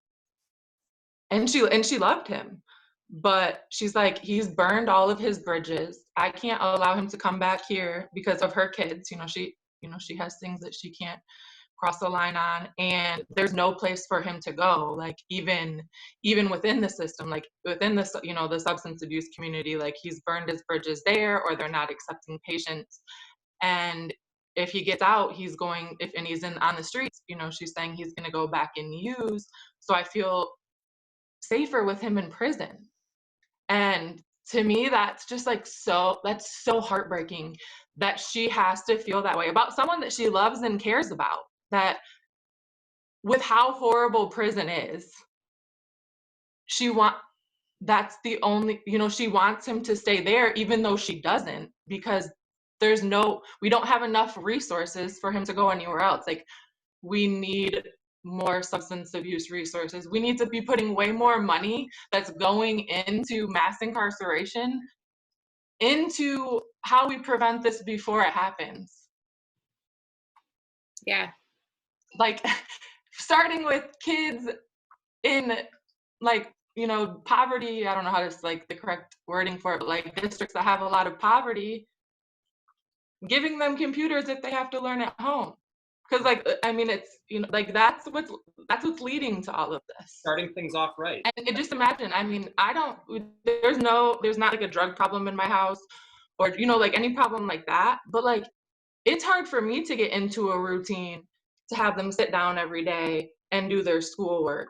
and she loved him, but she's like, he's burned all of his bridges. I can't allow him to come back here because of her kids. You know, she has things that she can't cross the line on, and there's no place for him to go. Like, even within the system, like within the, you know, the substance abuse community, like, he's burned his bridges there, or they're not accepting patients. And if he gets out, he's going, and he's on the streets, you know, she's saying he's going to go back and use. So I feel safer with him in prison. And to me, that's just, like, that's so heartbreaking that she has to feel that way about someone that she loves and cares about. That, with how horrible prison is, that's the only, you know, she wants him to stay there, even though she doesn't, because we don't have enough resources for him to go anywhere else. Like, we need more substance abuse resources. We need to be putting way more money that's going into mass incarceration into how we prevent this before it happens. Yeah. Like, starting with kids in, like, you know, poverty, I don't know how to, like, the correct wording for it, but, like, districts that have a lot of poverty, giving them computers that they have to learn at home. Because, like, I mean, it's, you know, like, that's what's leading to all of this. Starting things off right. And just imagine, I mean, there's not, like, a drug problem in my house, or, you know, like, any problem like that. But, like, it's hard for me to get into a routine to have them sit down every day and do their schoolwork.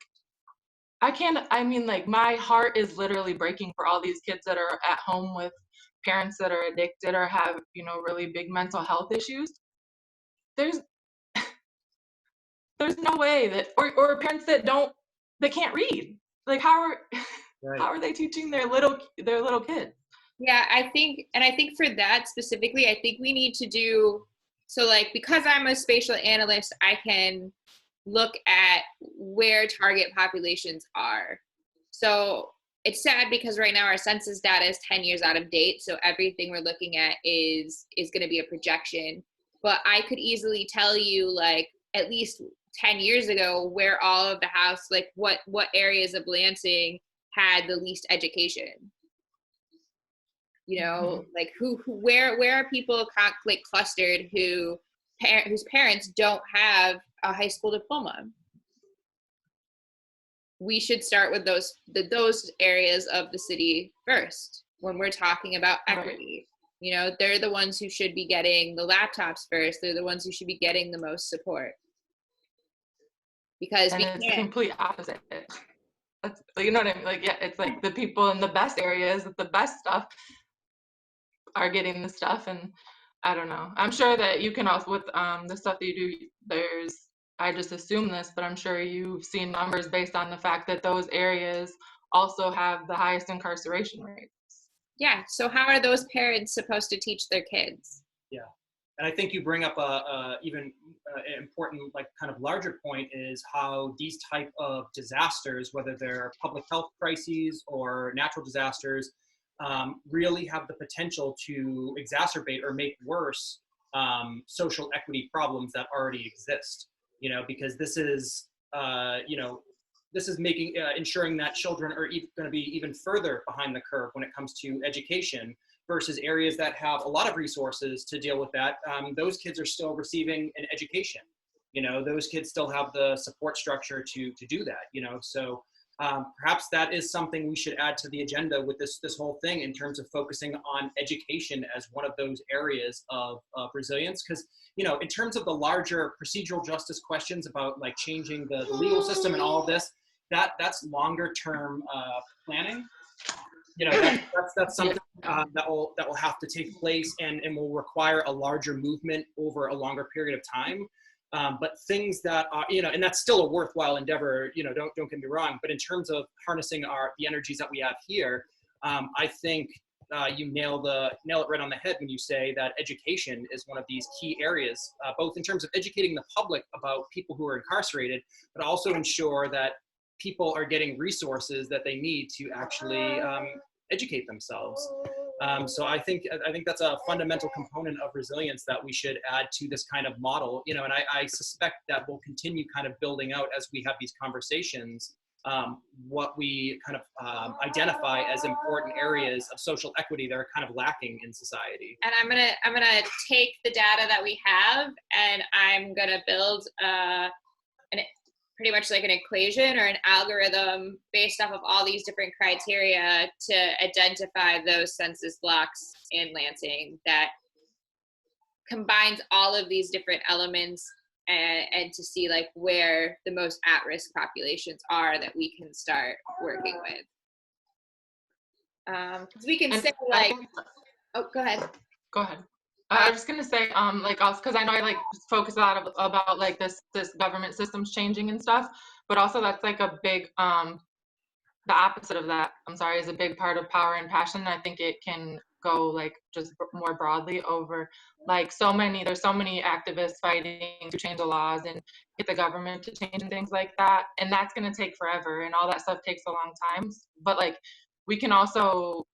I mean, like, my heart is literally breaking for all these kids that are at home with parents that are addicted or have, really big mental health issues. There's no way that, or parents that can't read. Like, how are they teaching their little kids? Yeah, I think for that specifically, I think we need to do, so like, because I'm a spatial analyst, I can look at where target populations are. So it's sad because right now our census data is 10 years out of date. So everything we're looking at is going to be a projection. But I could easily tell you, like, at least 10 years ago, where all of the house, like what areas of Lansing had the least education. Like where are people like clustered whose parents don't have a high school diploma? We should start with those areas of the city first when we're talking about equity. They're the ones who should be getting the laptops first. They're the ones who should be getting the most support. Because it's the complete opposite. That's, you know what I mean? Like, yeah, it's like the people in the best areas with the best stuff are getting the stuff, and I don't know. I'm sure that you can also, with the stuff that you do, I just assume this, but I'm sure you've seen numbers based on the fact that those areas also have the highest incarceration rates. Yeah, so how are those parents supposed to teach their kids? Yeah, and I think you bring up a even important, like, kind of larger point is how these type of disasters, whether they're public health crises or natural disasters, really have the potential to exacerbate or make worse social equity problems that already exist. Because this is making ensuring that children are going to be even further behind the curve when it comes to education versus areas that have a lot of resources to deal with that. Those kids are still receiving an education. Those kids still have the support structure to do that. So perhaps that is something we should add to the agenda with this whole thing, in terms of focusing on education as one of those areas of resilience. Because in terms of the larger procedural justice questions about, like, changing the legal system and all of this, that's longer term planning. That's something that will have to take place and will require a larger movement over a longer period of time. But things that are, and that's still a worthwhile endeavor, don't get me wrong, but in terms of harnessing the energies that we have here, I think you nail it right on the head when you say that education is one of these key areas, both in terms of educating the public about people who are incarcerated, but also ensure that people are getting resources that they need to actually educate themselves. So I think that's a fundamental component of resilience that we should add to this kind of model, and I suspect that we'll continue kind of building out as we have these conversations, what we kind of identify as important areas of social equity that are kind of lacking in society. And I'm gonna take the data that we have, and I'm gonna build pretty much like an equation or an algorithm based off of all these different criteria to identify those census blocks in Lansing that combines all of these different elements, and to see, like, where the most at-risk populations are that we can start working with. Because we can say, like, oh, go ahead. Go ahead. I was just gonna say, like, also, because I know I, like, focus a lot about like this government systems changing and stuff, but also that's like a big, the opposite of that, is a big part of power and passion. I think it can go, like, just more broadly over, like, there's so many activists fighting to change the laws and get the government to change and things like that, and that's gonna take forever, and all that stuff takes a long time. But, like, we can also,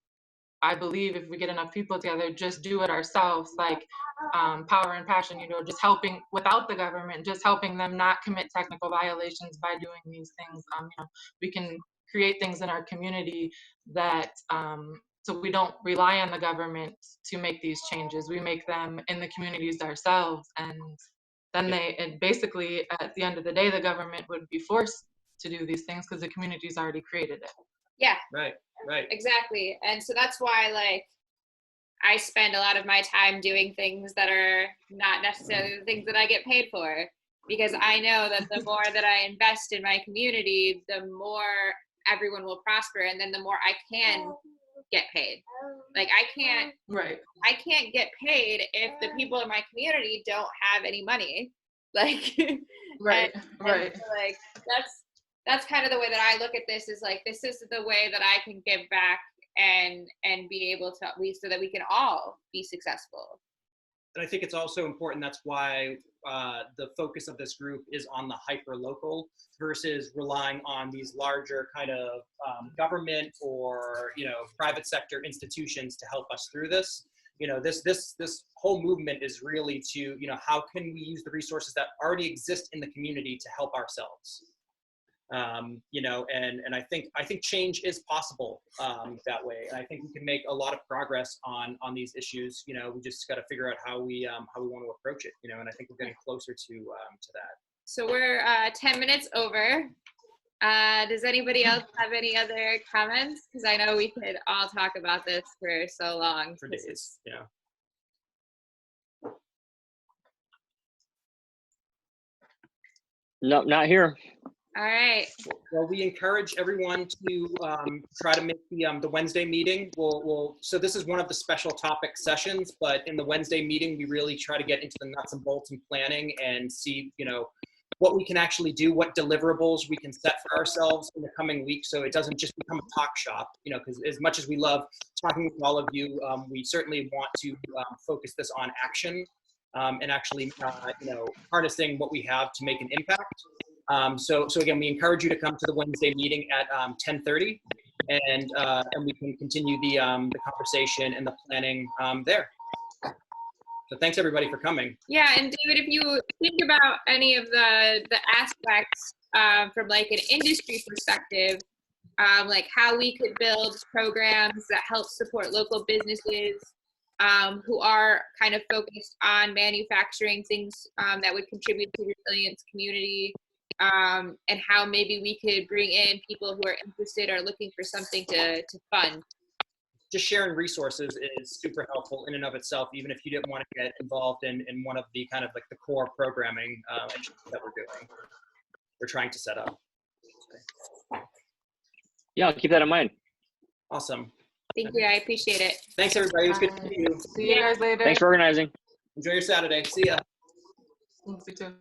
I believe, if we get enough people together, just do it ourselves, like, power and passion, just helping without the government, just helping them not commit technical violations by doing these things. We can create things in our community that, so we don't rely on the government to make these changes. We make them in the communities ourselves, and then basically, at the end of the day, the government would be forced to do these things because the community's already created it. Yeah. Right. Exactly. And so that's why, like, I spend a lot of my time doing things that are not necessarily the things that I get paid for, because I know that the more that I invest in my community, the more everyone will prosper, and then the more I can get paid. Like I can't get paid if the people in my community don't have any money. Like right. So, like that's kind of the way that I look at this, is like, this is the way that I can give back and be able to, at least so that we can all be successful. And I think it's also important, that's why the focus of this group is on the hyper-local versus relying on these larger kind of government or, private sector institutions to help us through this. This whole movement is really to, how can we use the resources that already exist in the community to help ourselves? And I think change is possible that way. And I think we can make a lot of progress on these issues. We just got to figure out how we want to approach it. And I think we're getting closer to that. So we're 10 minutes over. Does anybody else have any other comments? Because I know we could all talk about this for so long. For days, yeah. No, not here. All right. Well, we encourage everyone to try to make the Wednesday meeting. So this is one of the special topic sessions, but in the Wednesday meeting, we really try to get into the nuts and bolts and planning and see, what we can actually do, what deliverables we can set for ourselves in the coming week, so it doesn't just become a talk shop, because as much as we love talking with all of you, we certainly want to focus this on action and actually, harnessing what we have to make an impact. So again, we encourage you to come to the Wednesday meeting at 10:30, and we can continue the conversation and the planning there. So thanks everybody for coming. Yeah, and David, if you think about any of the aspects from like an industry perspective, like how we could build programs that help support local businesses who are kind of focused on manufacturing things that would contribute to resilience community, and how maybe we could bring in people who are interested or looking for something to fund. Just sharing resources is super helpful in and of itself, even if you didn't want to get involved in one of the kind of like the core programming that we're trying to set up. Yeah, I'll keep that in mind. Awesome. Thank you, I appreciate it. Thanks everybody, it was good to see you. See you guys later. Thanks for organizing. Enjoy your Saturday, see ya. See you too.